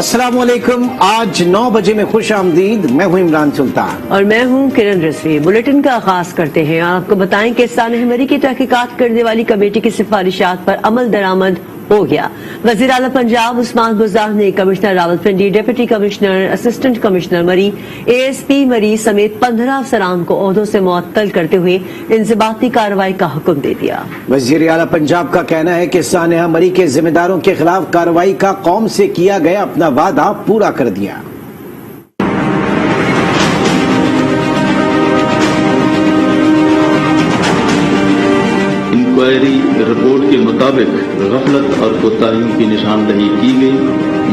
السلام علیکم، آج 9 بجے میں خوش آمدید، میں ہوں عمران سلطان اور میں ہوں کرن رضوی۔ بلیٹن کا آغاز کرتے ہیں۔ آپ کو بتائیں کہ سانحہ مری کی تحقیقات کرنے والی کمیٹی کی سفارشات پر عمل درآمد ہو گیا۔ وزیر اعلیٰ پنجاب عثمان بزدار نے commissioner Rawalpindi, deputy commissioner, assistant commissioner Murree, A S P Murree سمیت 15 افسران کو عہدوں سے معطل کرتے ہوئے انضباطی کارروائی کا حکم دے دیا۔ وزیر اعلیٰ پنجاب کا کہنا ہے کہ سانحہ مری کے ذمہ داروں کے خلاف کارروائی کا قوم سے کیا گیا اپنا وعدہ پورا کر دیا۔ انکوائری رپورٹ کے مطابق غفلت اور کوتاہیوں کی نشاندہی کی گئی۔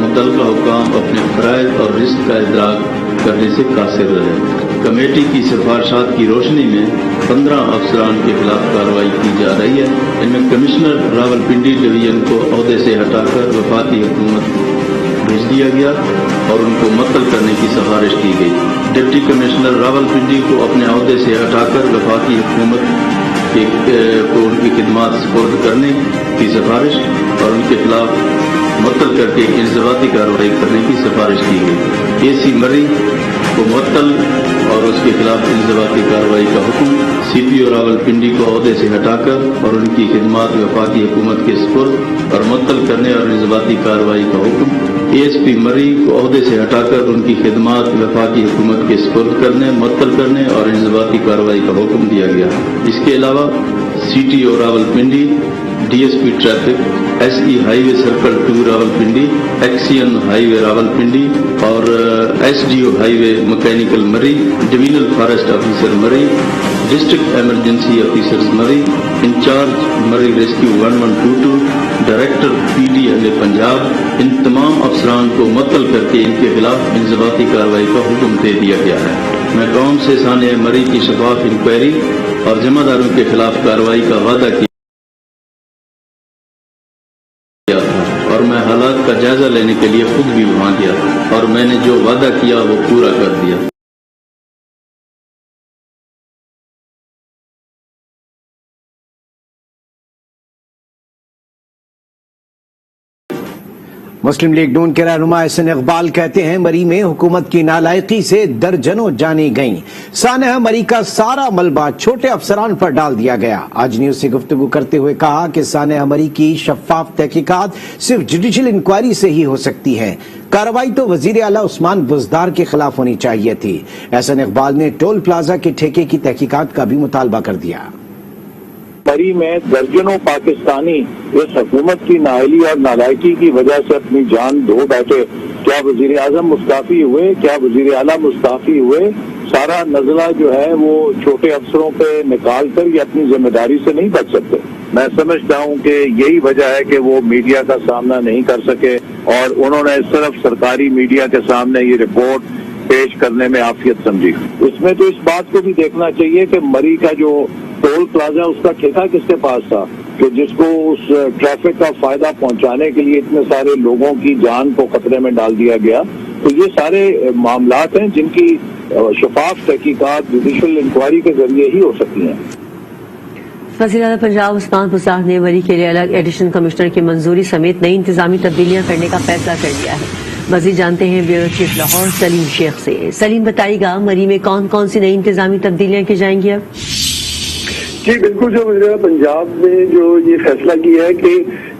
متعلقہ حکام اپنے فرائض اور رزق کا ادراک کرنے سے قاصر رہے۔ کمیٹی کی سفارشات کی روشنی میں 15 افسران کے خلاف کارروائی کی جا رہی ہے۔ ان میں کمشنر راولپنڈی ڈویژن کو عہدے سے ہٹا کر وفاقی حکومت بھیج دیا گیا اور ان کو معطل کرنے کی سفارش کی گئی۔ ڈپٹی کمشنر راولپنڈی کو اپنے عہدے سے ہٹا کر وفاقی حکومت کو ان کی خدمات سپرد کرنے کی سفارش اور ان کے خلاف معطل کر کے انضباطی کارروائی کرنے کی سفارش کی گئی۔ اے سی مری کو معطل اور اس کے خلاف انضباطی کارروائی کا حکم، سی پی او راولپنڈی کو عہدے سے ہٹا کر اور ان کی خدمات وفاقی حکومت کے سپرد اور معطل کرنے اور انضباطی کارروائی کا حکم، اے ایس پی مری کو عہدے سے ہٹا کر ان کی خدمات وفاقی حکومت کے سپرد کرنے، معطل کرنے اور انضباطی کارروائی کا حکم دیا گیا۔ اس کے علاوہ C T O Rawalpindi, D S P traffic, S E highway circle 2 Rawalpindi, XEN highway Rawalpindi اور S D O highway mechanical Murree, divisional forest officer Murree, district emergency officers Murree, incharge Murree rescue 1122، director P D L A Punjab, ان تمام افسران کو معطل کر کے ان کے خلاف انضباطی کارروائی کا حکم دے دیا گیا ہے۔ میں قوم سے سانحہ مری کی شفاف انکوائری اور ذمہ داروں کے خلاف کارروائی کا وعدہ کیا تھا اور میں حالات کا جائزہ لینے کے لیے خود بھی وہاں گیا اور میں نے جو وعدہ کیا وہ پورا کر دیا۔ مسلم لیگ نون کے رہنما احسن اقبال کہتے ہیں مری میں حکومت کی نالائقی سے درجنوں جانیں گئیں۔ سانحہ مری کا سارا ملبہ چھوٹے افسران پر ڈال دیا گیا۔ آج نیوز سے گفتگو کرتے ہوئے کہا کہ سانحہ مری کی شفاف تحقیقات صرف جوڈیشل انکوائری سے ہی ہو سکتی ہے۔ کارروائی تو وزیر اعلیٰ عثمان بزدار کے خلاف ہونی چاہیے تھی۔ احسن اقبال نے ٹول پلازا کے ٹھیکے کی تحقیقات کا بھی مطالبہ کر دیا۔ مری میں درجنوں پاکستانی اس حکومت کی نااہلی اور نالائقی کی وجہ سے اپنی جان دھو بیٹھے۔ کیا وزیر اعظم مستعفی ہوئے؟ کیا وزیر اعلیٰ مستعفی ہوئے؟ سارا نزلہ جو ہے وہ چھوٹے افسروں پہ نکال کر یہ اپنی ذمہ داری سے نہیں بچ سکتے۔ میں سمجھتا ہوں کہ یہی وجہ ہے کہ وہ میڈیا کا سامنا نہیں کر سکے اور انہوں نے صرف سرکاری میڈیا کے سامنے یہ رپورٹ پیش کرنے میں عافیت سمجھی۔ اس میں تو اس بات کو بھی دیکھنا چاہیے کہ مری کا جو ٹول پلازا اس کا ٹھیکہ کس کے پاس تھا کہ جس کو اس ٹریفک کا فائدہ پہنچانے کے لیے اتنے سارے لوگوں کی جان کو خطرے میں ڈال دیا گیا۔ تو یہ سارے معاملات ہیں جن کی شفاف تحقیقات جوڈیشل انکوائری کے ذریعے ہی ہو سکتی ہیں۔ وزیر اعلیٰ پنجاب عثمان بزدار نے مری کے لیے الگ ایڈیشنل کمشنر کی منظوری سمیت نئی انتظامی تبدیلیاں کرنے کا فیصلہ کر لیا ہے۔ مزید جانتے ہیں بیورو چیف لاہور سلیم شیخ سے۔ سلیم بتائیے گا مری میں کون کون سی نئی انتظامی تبدیلیاں کی جائیں گی اب؟ جی بالکل، جو وزیر قنجاب نے جو یہ فیصلہ کیا ہے کہ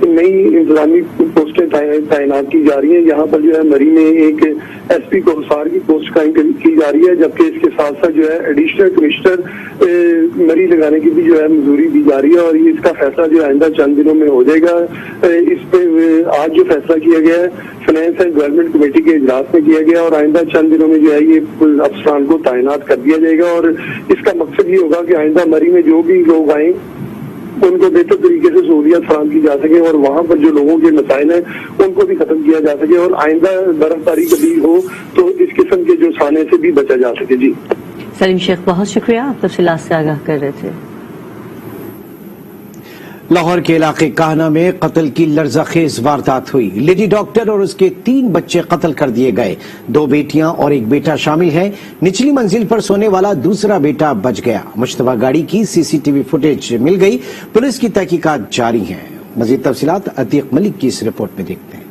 نئی انتظامی پوسٹیں تعینات کی جا رہی ہیں۔ یہاں پر جو ہے مری میں ایک ایس پی کوسار کی پوسٹ قائم کی جا رہی ہے، جبکہ اس کے ساتھ ساتھ جو ہے ایڈیشنل کمشنر مری لگانے کی بھی جو ہے منظوری دی جا رہی ہے اور یہ اس کا فیصلہ جو آئندہ چند دنوں میں ہو جائے گا۔ اس پہ آج جو فیصلہ کیا گیا ہے فائنانس اینڈ ڈیولپمنٹ کمیٹی کے اجلاس میں کیا گیا اور آئندہ چند دنوں میں جو ہے یہ افسران کو تعینات کر دیا جائے گا اور اس کا مقصد یہ ہوگا کہ آئندہ مری میں جو بھی لوگ آئیں ان کو بہتر طریقے سے سہولیات فراہم کی جا سکے اور وہاں پر جو لوگوں کے مسائل ہیں ان کو بھی ختم کیا جا سکے اور آئندہ برفباری کبھی ہو تو اس قسم کے جو سانے سے بھی بچا جا سکے۔ جی سلیم شیخ بہت شکریہ، آپ تفصیلات سے آگاہ کر رہے تھے۔ لاہور کے علاقے کاہنہ میں قتل کی لرزہ خیز واردات ہوئی۔ لیڈی ڈاکٹر اور اس کے 3 بچے قتل کر دیے گئے، 2 بیٹیاں اور 1 بیٹا شامل ہیں۔ نچلی منزل پر سونے والا دوسرا بیٹا بچ گیا۔ مشتبہ گاڑی کی سی سی ٹی وی فوٹیج مل گئی، پولیس کی تحقیقات جاری ہیں۔ مزید تفصیلات عتیق ملک کی اس رپورٹ میں دیکھتے ہیں۔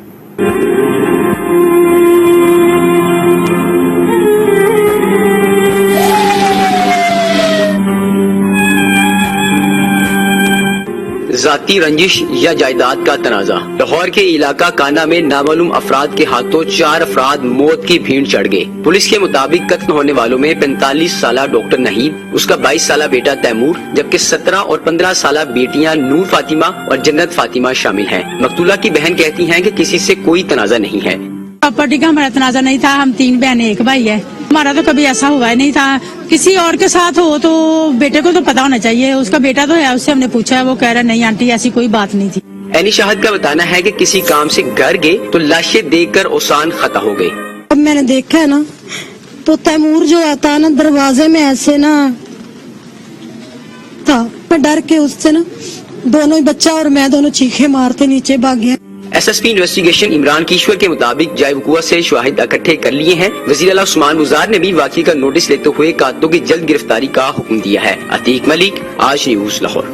ذاتی رنجش یا جائیداد کا تنازع۔ لاہور کے علاقہ کانا میں نامعلوم افراد کے ہاتھوں 4 افراد موت کی بھیڑ چڑھ گئے۔ پولیس کے مطابق قتل ہونے والوں میں 45 سالہ ڈاکٹر نہیب، اس کا 22 سالہ بیٹا تیمور، جبکہ 17 اور 15 سالہ بیٹیاں نور فاطمہ اور جنت فاطمہ شامل ہیں۔ مقتولہ کی بہن کہتی ہیں کہ کسی سے کوئی تنازع نہیں ہے۔ پراپرٹی کا ہمارا تنازع نہیں تھا، ہم 3 بہنیں 1 بھائی ہے، ہمارا تو کبھی ایسا ہوا ہی نہیں تھا۔ کسی اور کے ساتھ ہو تو بیٹے کو تو پتا ہونا چاہیے، اس کا بیٹا تو ہے، اس سے ہم نے پوچھا ہے، وہ کہہ رہا نہیں آنٹی ایسی کوئی بات نہیں تھی۔ اینی شاہد کا بتانا ہے کہ کسی کام سے گھر گئے تو لاشیں دیکھ کر اوسان خطا ہو گئے۔ اب میں نے دیکھا ہے نا تو تیمور جو آتا ہے نا دروازے میں ایسے نا تھا، میں ڈر کے اس سے نا دونوں بچہ اور میں دونوں چیخے مارتے نیچے بھاگ گئے۔ S S P investigation Imran Kishore کے مطابق جائے وقوع سے شواہد اکٹھے کر لیے ہیں۔ وزیر اعلیٰ عثمان بزار نے بھی واقعے کا نوٹس لیتے ہوئے قاتلوں کی جلد گرفتاری کا حکم دیا ہے۔ عتیق ملک، آج نیوز، لاہور۔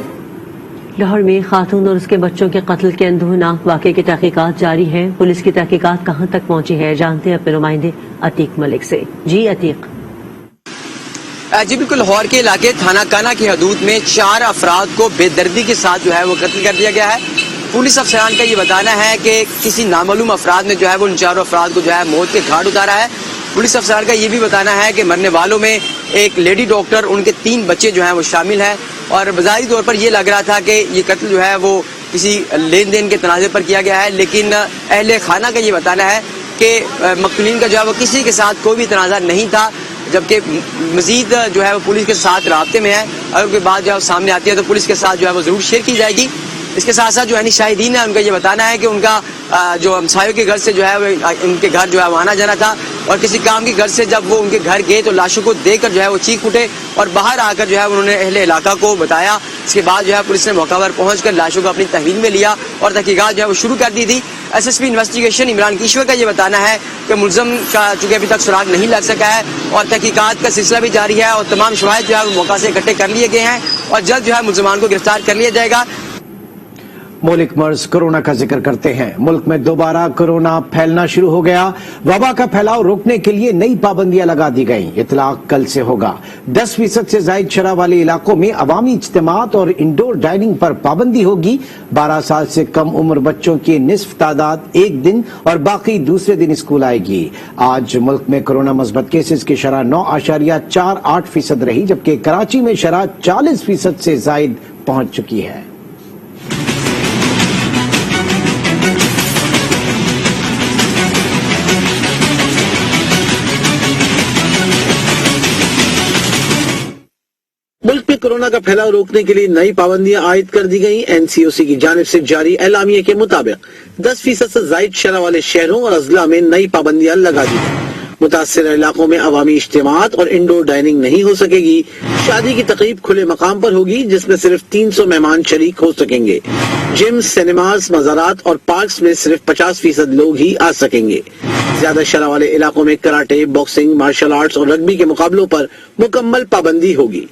لاہور میں خاتون اور اس کے بچوں کے قتل کے اندوہناک واقعے کی تحقیقات جاری ہیں۔ پولیس کی تحقیقات کہاں تک پہنچی ہے، جانتے ہیں اپنے نمائندے عتیق ملک سے۔ جی عتیق۔ جی بالکل، لاہور کے علاقے تھانہ کانا کی حدود میں 4 افراد کو بے دردی کے ساتھ جو ہے وہ قتل کر دیا گیا ہے۔ پولیس افسران کا یہ بتانا ہے کہ کسی نامعلوم افراد نے جو ہے وہ ان 4 افراد کو جو ہے موت کے گھاٹ اتارا ہے۔ پولیس افسران کا یہ بھی بتانا ہے کہ مرنے والوں میں ایک لیڈی ڈاکٹر، ان کے 3 بچے جو ہیں وہ شامل ہیں، اور بظاہری طور پر یہ لگ رہا تھا کہ یہ قتل جو ہے وہ کسی لین دین کے تنازع پر کیا گیا ہے، لیکن اہل خانہ کا یہ بتانا ہے کہ مقتولین کا جو ہے وہ کسی کے ساتھ کوئی بھی تنازع نہیں تھا، جبکہ مزید جو ہے وہ پولیس کے ساتھ رابطے میں ہے۔ اگر کوئی بات جو ہے وہ سامنے آتی ہے تو پولیس کے ساتھ جو ہے وہ ضرور شیئر کی جائے گی۔ اس کے ساتھ ساتھ جو شاہدین ہیں ان کا یہ بتانا ہے کہ ان کا جو ہمسایوں کے گھر سے جو ہے ان کے گھر جو ہے وہ آنا جانا تھا، اور کسی کام کے گھر سے جب وہ ان کے گھر گئے تو لاشوں کو دیکھ کر جو ہے وہ چیخ اٹھے، اور باہر آ کر جو ہے انہوں نے اہل علاقہ کو بتایا۔ اس کے بعد جو ہے پولیس نے موقع پر پہنچ کر لاشوں کو اپنی تحویل میں لیا اور تحقیقات جو ہے وہ شروع کر دی تھی۔ S S P investigation Imran Kishore کا یہ بتانا ہے کہ ملزم کا چونکہ ابھی تک سراغ نہیں لگ سکا ہے، اور تحقیقات کا سلسلہ بھی جاری ہے، اور تمام شواہد جو ہے وہ موقع سے اکٹھے کر لیے گئے ہیں، اور جلد جو ہے ملزمان کو گرفتار کر لیا جائے گا۔ ملک مرض کورونا کا ذکر کرتے ہیں۔ ملک میں دوبارہ کورونا پھیلنا شروع ہو گیا۔ وبا کا پھیلاؤ روکنے کے لیے نئی پابندیاں لگا دی گئیں۔ اطلاق کل سے ہوگا۔ 10% سے زائد شرح والے علاقوں میں عوامی اجتماعات اور انڈور ڈائننگ پر پابندی ہوگی۔ 12 سال سے کم عمر بچوں کی نصف تعداد ایک دن اور باقی دوسرے دن اسکول آئے گی۔ آج ملک میں کورونا مثبت کیسز کی شرح 9.48% رہی، جبکہ کراچی میں شرح 40% سے زائد پہنچ چکی ہے۔ ملک میں کورونا کا پھیلاؤ روکنے کے لیے نئی پابندیاں عائد کر دی گئیں۔ این سی او سی کی جانب سے جاری اعلامیے کے مطابق 10% سے زائد شرح والے شہروں اور اضلاع میں نئی پابندیاں لگا دی گئیں۔ متاثرہ علاقوں میں عوامی اجتماعات اور انڈور ڈائننگ نہیں ہو سکے گی۔ شادی کی تقریب کھلے مقام پر ہوگی، جس میں صرف 300 مہمان شریک ہو سکیں گے۔ جم، سینماز، مزارات اور پارکس میں صرف 50% لوگ ہی آ سکیں گے۔ زیادہ شرح والے علاقوں میں کراٹے، باکسنگ، مارشل آرٹس اور رگبی کے مقابلوں پر مکمل پابندی ہوگی۔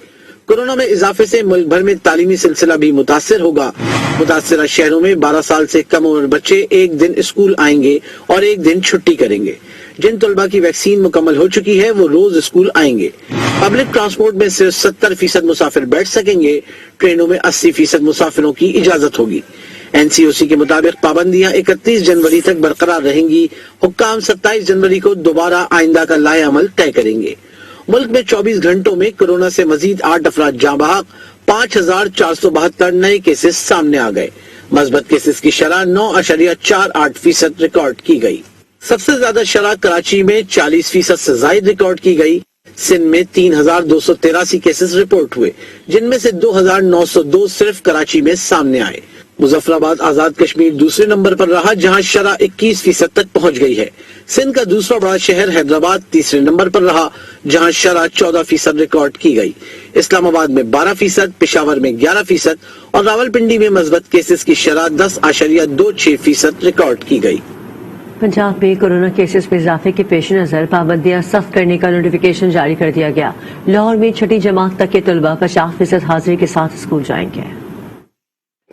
کورونا میں اضافے سے ملک بھر میں تعلیمی سلسلہ بھی متاثر ہوگا۔ متاثرہ شہروں میں 12 سال سے کم عمر بچے ایک دن اسکول آئیں گے اور ایک دن چھٹی کریں گے۔ جن طلبہ کی ویکسین مکمل ہو چکی ہے وہ روز اسکول آئیں گے۔ پبلک ٹرانسپورٹ میں صرف 70% مسافر بیٹھ سکیں گے۔ ٹرینوں میں 80% مسافروں کی اجازت ہوگی۔ این سی او سی کے مطابق پابندیاں 31 جنوری تک برقرار رہیں گی۔ حکام 27 جنوری کو دوبارہ آئندہ کا لائحہ عمل طے کریں گے۔ ملک میں 24 گھنٹوں میں کورونا سے مزید 8 افراد جاں بحق، 5472 نئے کیسز سامنے آ گئے۔ مثبت کیسز کی شرح 9.48% ریکارڈ کی گئی۔ سب سے زیادہ شرح کراچی میں 40% سے زائد ریکارڈ کی گئی۔ سندھ میں 3283 کیسز رپورٹ ہوئے، جن میں سے 2902 صرف کراچی میں سامنے آئے۔ مظفر آباد آزاد کشمیر دوسرے نمبر پر رہا، جہاں شرح 21% تک پہنچ گئی ہے۔ سندھ کا دوسرا بڑا شہر حیدرآباد تیسرے نمبر پر رہا، جہاں شرح 14% ریکارڈ کی گئی۔ اسلام آباد میں 12%، پشاور میں 11% اور راولپنڈی میں مثبت کیسز کی شرح 10.26% ریکارڈ کی گئی۔ پنجاب میں کورونا کیسز میں اضافے کے پیش نظر پابندیاں سخت کرنے کا نوٹیفیکیشن جاری کر دیا گیا۔ لاہور میں 6ٹھی جماعت تک کے طلبہ 50% حاضری کے ساتھ اسکول جائیں گے۔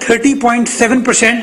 30.7%,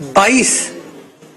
22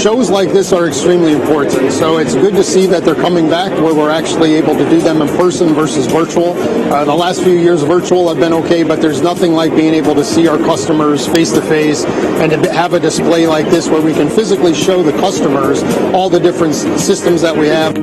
Shows like this are extremely important, so it's good to see that they're coming back where we're actually able to do them in person versus virtual. The last few years virtual have been okay, but there's nothing like being able to see our customers face to face and to have a display like this where we can physically show the customers all the different systems that we have.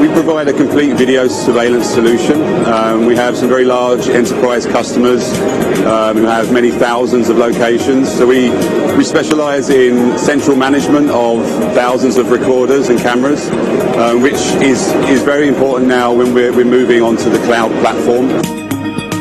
We provide a complete video surveillance solution. We have some very large enterprise customers who have many thousands of locations. So we specialise in central management of thousands of recorders and cameras, which is very important now when we're moving onto the cloud platform.